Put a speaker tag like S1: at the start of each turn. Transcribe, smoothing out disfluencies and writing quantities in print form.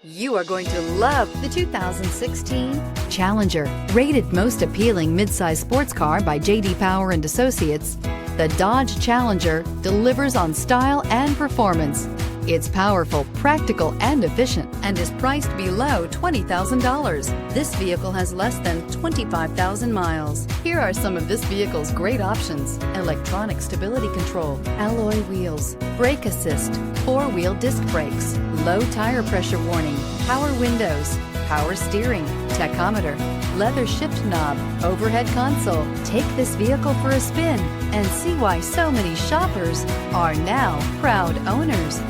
S1: You are going to love the 2016 Challenger. Rated most appealing midsize sports car by J.D. Power and Associates, the Dodge Challenger delivers on style and performance. It's powerful, practical, and efficient, and is priced below $20,000. This vehicle has less than 25,000 miles. Here are some of this vehicle's great options: electronic stability control, alloy wheels, brake assist, four-wheel disc brakes, low tire pressure warning, power windows, power steering, tachometer, leather shift knob, overhead console. Take this vehicle for a spin and see why so many shoppers are now proud owners.